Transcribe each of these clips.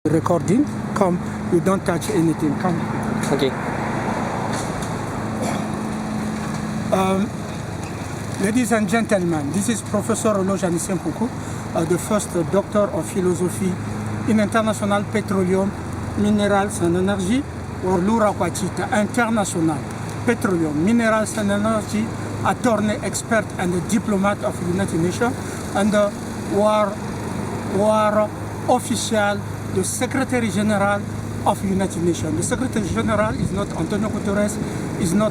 recording. Come, you don't touch anything. Come. Okay. Ladies and gentlemen, this is Professor Olo Janissem Poukou, the first Doctor of Philosophy in International Petroleum, Minerals and Energy, or Lura Kwachita, International Petroleum, Minerals and Energy, attorney, expert and diplomat of the United Nations, and war official, the Secretary General of the United Nations. The Secretary General is not Antonio Guterres, is not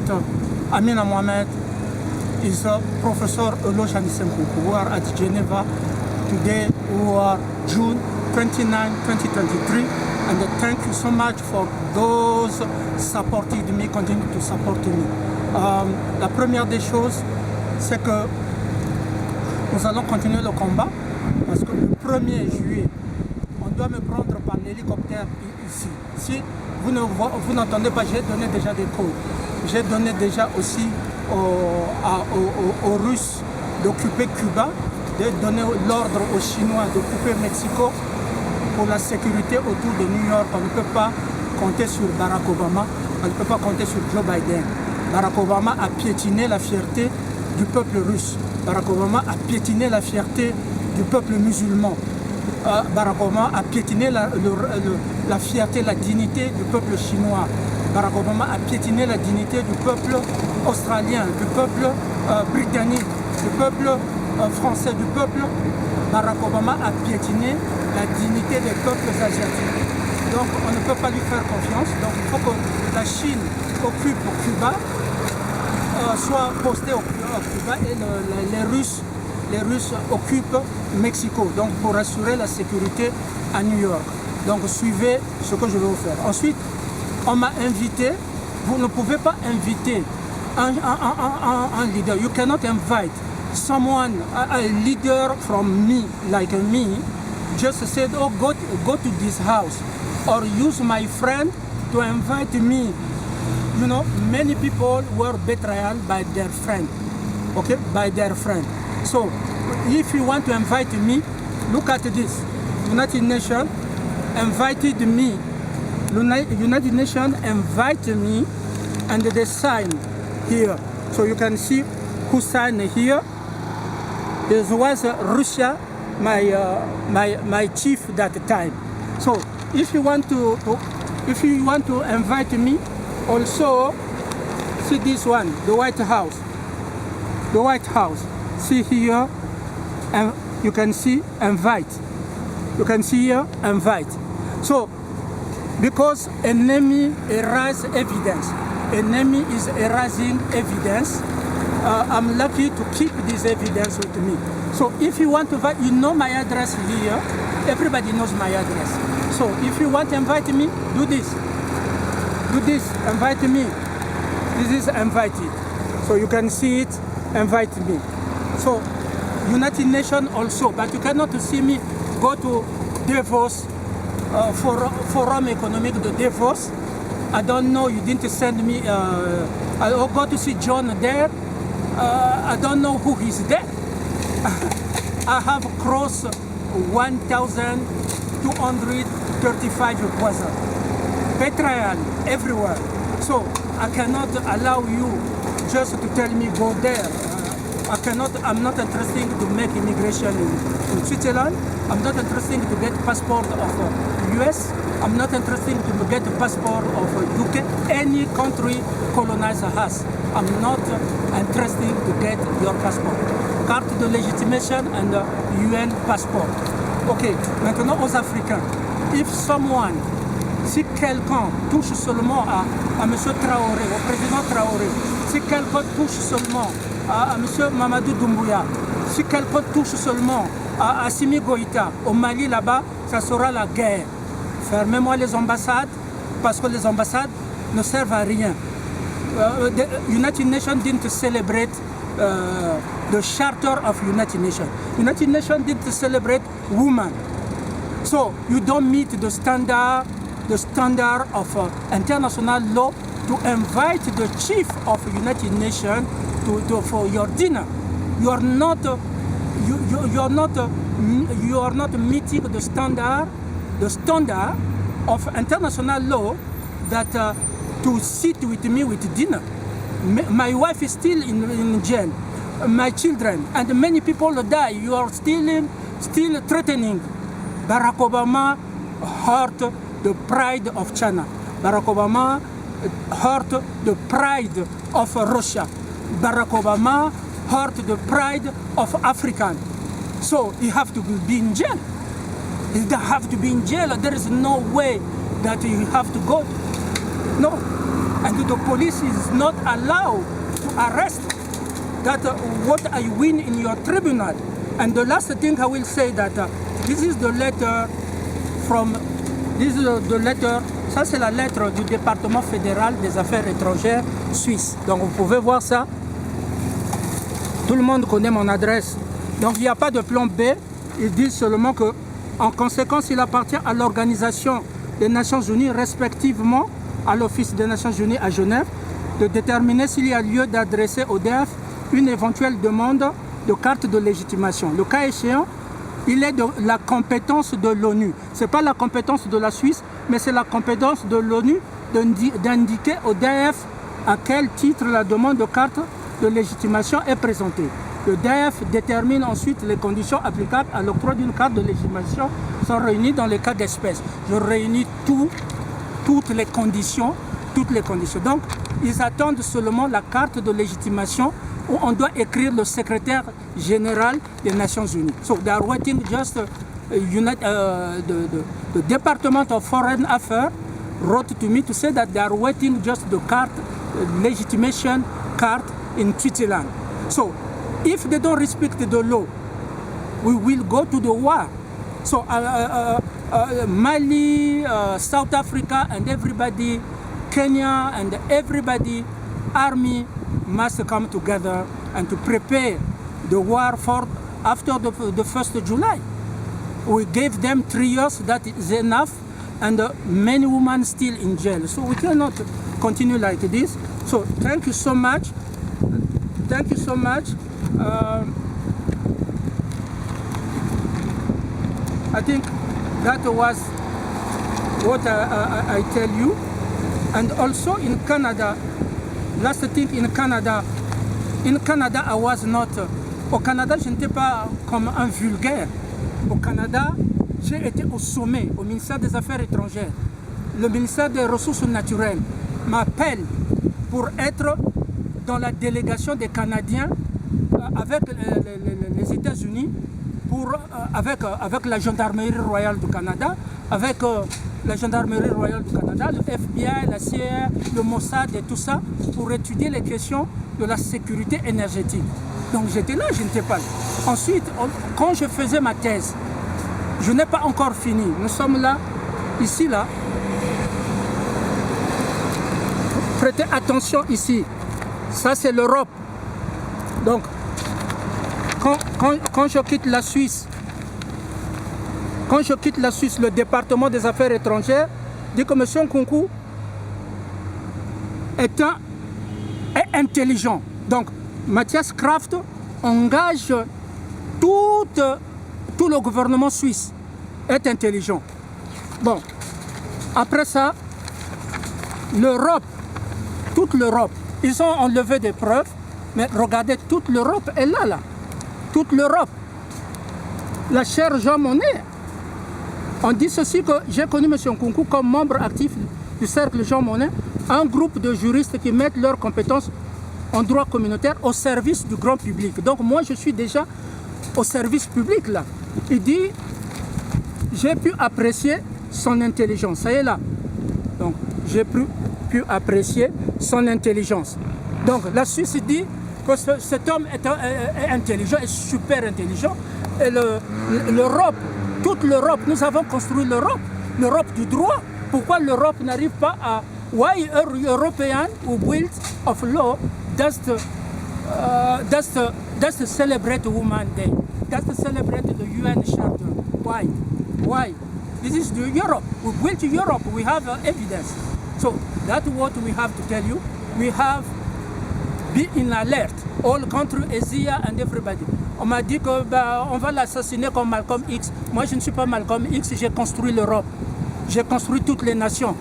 Amina Mohamed, is Professor Olo Janissem Poukou. We are at Geneva today, we are June 29, 2023, and thank you so much for those supporting me, continue to support me. La première des choses, c'est que nous allons continuer le combat, parce que le 1er juillet, on doit me prendre par l'hélicoptère ici. Si vous n'entendez pas, j'ai donné déjà des codes. J'ai donné déjà aussi aux Russes d'occuper Cuba, de donner l'ordre aux Chinois d'occuper Mexico pour la sécurité autour de New York. On ne peut pas compter sur Barack Obama, on ne peut pas compter sur Joe Biden. Barack Obama a piétiné la fierté du peuple russe. Barack Obama a piétiné la fierté du peuple musulman. Barack Obama a piétiné la fierté, la dignité du peuple chinois. Barack Obama a piétiné la dignité du peuple australien, du peuple britannique, du peuple français, du peuple. Barack Obama a piétiné la dignité des peuples asiatiques. Donc on ne peut pas lui faire confiance. Donc il faut que la Chine occupe Cuba, soit postée au Cuba, et les Russes occupent Mexico, donc pour assurer la sécurité à New York. Donc suivez ce que je vais vous faire. Ensuite, on m'a invité, vous ne pouvez pas inviter un leader. You cannot invite someone, a leader from me, like me, just said, oh, go to this house, or use my friend to invite me. You know, many people were betrayed by their friend, okay, by their friend. So, if you want to invite me, look at this. United Nations invited me. United Nations invited me, and they signed here. So you can see who signed here. It was Russia, my chief that time. So if you want to invite me, also see this one, the White House. The White House. See here, and you can see invite. You can see here invite. So because enemy erase evidence, enemy is erasing evidence. I'm lucky to keep this evidence with me. So if you want to invite, you know my address here. Everybody knows my address. So if you want to invite me, do this. Do this, invite me. This is invited. So you can see it, invite me. So United Nations also, but you cannot see me go to Davos, Forum Economic de Davos. I don't know, you didn't send me, I'll go to see John there. I don't know who is there. I have crossed 1,235 persons. Betrayal everywhere. So I cannot allow you just to tell me go there. I'm not interested to make immigration in Switzerland. I'm not interested to get passport of US. I'm not interested to get a passport of UK. Any country colonized us. I'm not interested to get your passport. Carte de légitimation and UN passport. Ok, maintenant aux Africains. If someone, si quelqu'un touche seulement à M. Traoré, au président Traoré, si quelqu'un touche seulement à M. Mamadou Doumbouya, si quelqu'un touche seulement à Assimi Goïta, au Mali là-bas, ça sera la guerre. Fermez-moi les ambassades, parce que les ambassades ne servent à rien. The United Nations didn't celebrate the Charter of United Nations. United Nations didn't celebrate women. So you don't meet the standard of international law to invite the chief of United Nations for your dinner. You are not meeting the standard the standard of international law that to sit with me with dinner. My wife is still in jail, my children, and many people die. You are still threatening. Barack Obama hurt the pride of China. Barack Obama hurt the pride of Russia. Barack Obama hurt the pride of African. So he have to be in jail. He have to be in jail. There is no way that you have to go. No. And the police is not allowed to arrest. That what I win in your tribunal. And the last thing I will say that this is the letter from, ça c'est la lettre du département fédéral des affaires étrangères suisse. Donc vous pouvez voir ça. Tout le monde connaît mon adresse. Donc il n'y a pas de plan B. Ils disent seulement que, en conséquence, il appartient à l'Organisation des Nations Unies, respectivement à l'Office des Nations Unies à Genève, de déterminer s'il y a lieu d'adresser au DF une éventuelle demande de carte de légitimation. Le cas échéant, il est de la compétence de l'ONU. Ce n'est pas la compétence de la Suisse, mais c'est la compétence de l'ONU d'indiquer au DF à quel titre la demande de carte de légitimation est présentée. Le DF détermine ensuite les conditions applicables à l'octroi d'une carte de légitimation sont réunies dans les cas d'espèces. Je réunis toutes les conditions. Donc, ils attendent seulement la carte de légitimation où on doit écrire le secrétaire général des Nations Unies. So they are waiting just the Department of Foreign Affairs wrote to me to say that they are waiting just the card, legitimation card in Switzerland. So if they don't respect the law, we will go to the war. So Mali, South Africa, and everybody, Kenya, and everybody, army must come together and to prepare the war for after the 1st of July. We gave them 3 years, that is enough, and many women still in jail. So we cannot continue like this. So thank you so much. Thank you so much. I think that was what I tell you. And also in Canada, last thing in Canada I was not, au Canada je n'étais pas comme un vulgaire. Au Canada, j'ai été au sommet, au ministère des Affaires étrangères. Le ministère des Ressources naturelles m'appelle pour être dans la délégation des Canadiens avec les États-Unis, avec la Gendarmerie royale du Canada, avec la Gendarmerie royale du Canada, le FBI, la CIA, le Mossad et tout ça, pour étudier les questions de la sécurité énergétique. Donc j'étais là, je n'étais pas là. Ensuite, quand je faisais ma thèse, je n'ai pas encore fini. Nous sommes là, ici, là. Prêtez attention ici. Ça, c'est l'Europe. Donc, quand je quitte la Suisse, le département des affaires étrangères dit que M. Nkunku est intelligent. Donc, Matthias Kraft engage tout le gouvernement suisse est intelligent. Bon, après ça, l'Europe, toute l'Europe, ils ont enlevé des preuves, mais regardez, toute l'Europe est là. Toute l'Europe. La chère Jean Monnet, on dit ceci que j'ai connu M. Nkunku comme membre actif du cercle Jean Monnet, un groupe de juristes qui mettent leurs compétences en droit communautaire au service du grand public. Donc moi, je suis déjà au service public là. Il dit, j'ai pu apprécier son intelligence. Ça y est là. Donc j'ai pu apprécier son intelligence. Donc la Suisse dit que cet homme est intelligent, est super intelligent. Et l'Europe, toute l'Europe, nous avons construit l'Europe du droit. Pourquoi l'Europe n'arrive pas à... Why European who built of law does to celebrate Women's Day? Does to celebrate the UN Charter? Why? This is Europe. We built Europe. We have evidence. So that's what we have to tell you. We have been in alert. All countries, Asia and everybody. On m'a dit que on va l'assassiner comme Malcolm X. Moi, je ne suis pas Malcolm X, j'ai construit l'Europe. J'ai construit toutes les nations.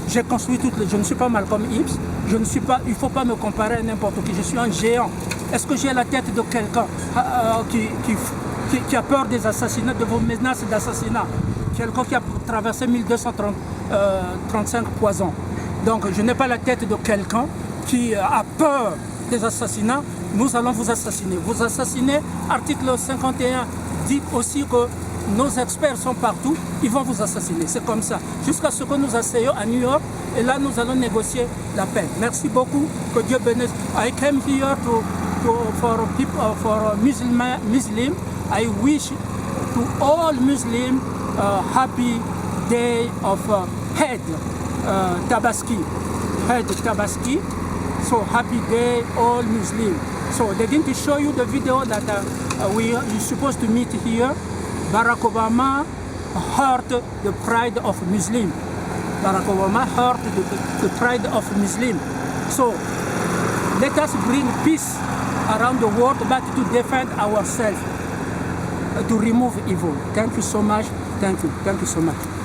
J'ai construit toutes les... Je ne suis pas Malcolm X. Je ne suis pas... Il ne faut pas me comparer à n'importe qui. Je suis un géant. Est-ce que j'ai la tête de quelqu'un qui a peur des assassinats, de vos menaces d'assassinat? Quelqu'un qui a traversé 1235 poisons. Donc, je n'ai pas la tête de quelqu'un qui a peur des assassinats. Nous allons vous assassiner. Vous assassinez, article 51 dit aussi que nos experts sont partout, ils vont vous assassiner. C'est comme ça. Jusqu'à ce que nous asseyons à New York et là nous allons négocier la paix. Merci beaucoup. Que Dieu bénisse. I came here for Muslim. I wish to all Muslims happy day of Eid Tabaski. Eid Tabaski. So happy day all Muslims. So they're going to show you the video that you're supposed to meet here. Barack Obama hurt the pride of Muslim. Barack Obama hurt the pride of Muslim. So let us bring peace around the world, but to defend ourselves, to remove evil. Thank you so much. Thank you. Thank you so much.